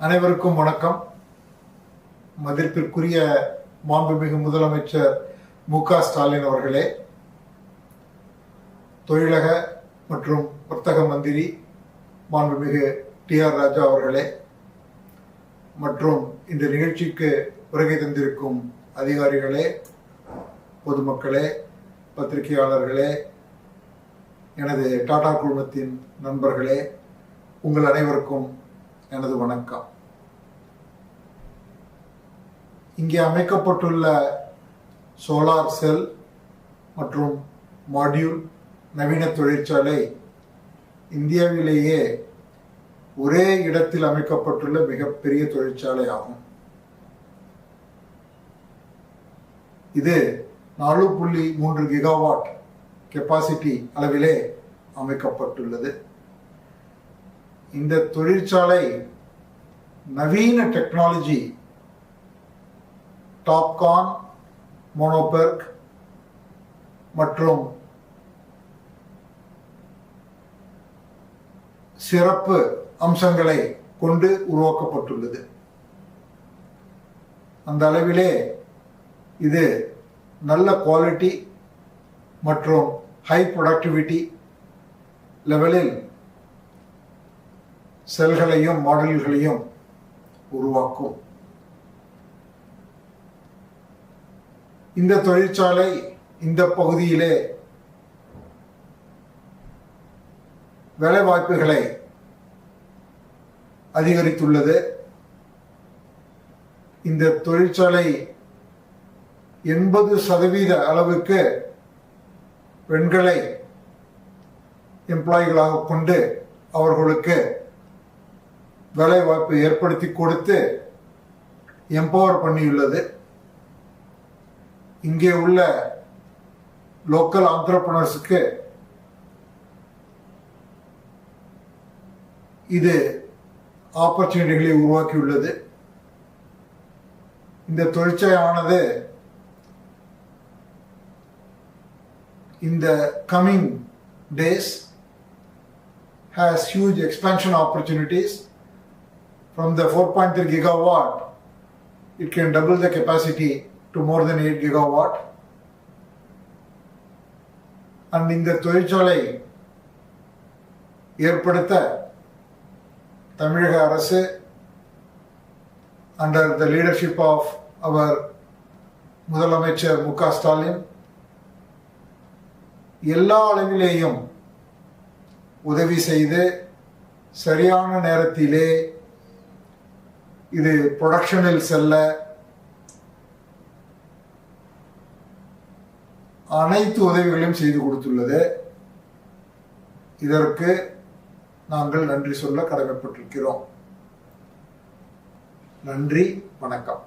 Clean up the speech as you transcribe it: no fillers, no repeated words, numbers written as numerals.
அனைவருக்கும் வணக்கம். மதிப்பிற்குரிய மாண்புமிகு முதலமைச்சர் மு.க. ஸ்டாலின் அவர்களே, தொழிலக மற்றும் வர்த்தக மந்திரி மாண்புமிகு டி.ஆர். ராஜா அவர்களே, மற்றும் இந்த நிகழ்ச்சிக்கு வருகை தந்திருக்கும் அதிகாரிகளே, பொதுமக்களே, பத்திரிகையாளர்களே, எனது டாடா குழுமத்தின் நண்பர்களே, உங்கள் அனைவருக்கும் எனது வணக்கம். இங்கே அமைக்கப்பட்டுள்ள சோலார் செல் மற்றும் மாடியூல் நவீன தொழிற்சாலை இந்தியாவிலேயே ஒரே இடத்தில் அமைக்கப்பட்டுள்ள மிகப்பெரிய தொழிற்சாலை ஆகும். இது 4.3 கிகாவாட் கெப்பாசிட்டி அளவிலே அமைக்கப்பட்டுள்ளது. இந்த தொழிற்சாலை நவீன டெக்னாலஜி டாப்கான், மோனோபெர்க் மற்றும் சிறப்பு அம்சங்களை கொண்டு உருவாக்கப்பட்டுள்ளது. அந்த அளவிலே இது நல்ல குவாலிட்டி மற்றும் ஹை ப்ரொடக்டிவிட்டி லெவலில் செல்களையும் மாடல்களையும் உருவாக்கும். இந்த தொழிற்சாலை இந்த பகுதியிலே வேலைவாய்ப்புகளை அதிகரித்துள்ளது. இந்த தொழிற்சாலை 80% அளவுக்கு பெண்களை எம்ப்ளாய்களாக கொண்டு அவர்களுக்கு வேலைவாய்ப்பு ஏற்படுத்தி கொடுத்து எம்பவர் பண்ணியுள்ளது. இங்கே உள்ள லோக்கல் ஆண்டர்பிரனர்ஸுக்கு இது ஆப்பர்ச்சுனிட்டிகளை உருவாக்கியுள்ளது. இந்த தொழிற்சாலையானது இந்த coming days has huge expansion opportunities. From the 4.3 gigawatt, it can double the capacity to more than 8 gigawatt. And இந்த தொழிற்சாலை ஏற்படுத்த தமிழக அரசு under the leadership of our முதலமைச்சர் மு.க. ஸ்டாலின் எல்லா அளவிலேயும் உதவி செய்து சரியான நேரத்திலே இது ப்ரொடக்ஷனில் செல்ல அனைத்து உதவிகளையும் செய்து கொடுத்துள்ளது. இதற்கு நாங்கள் நன்றி சொல்ல கடமைப்பட்டிருக்கிறோம். நன்றி, வணக்கம்.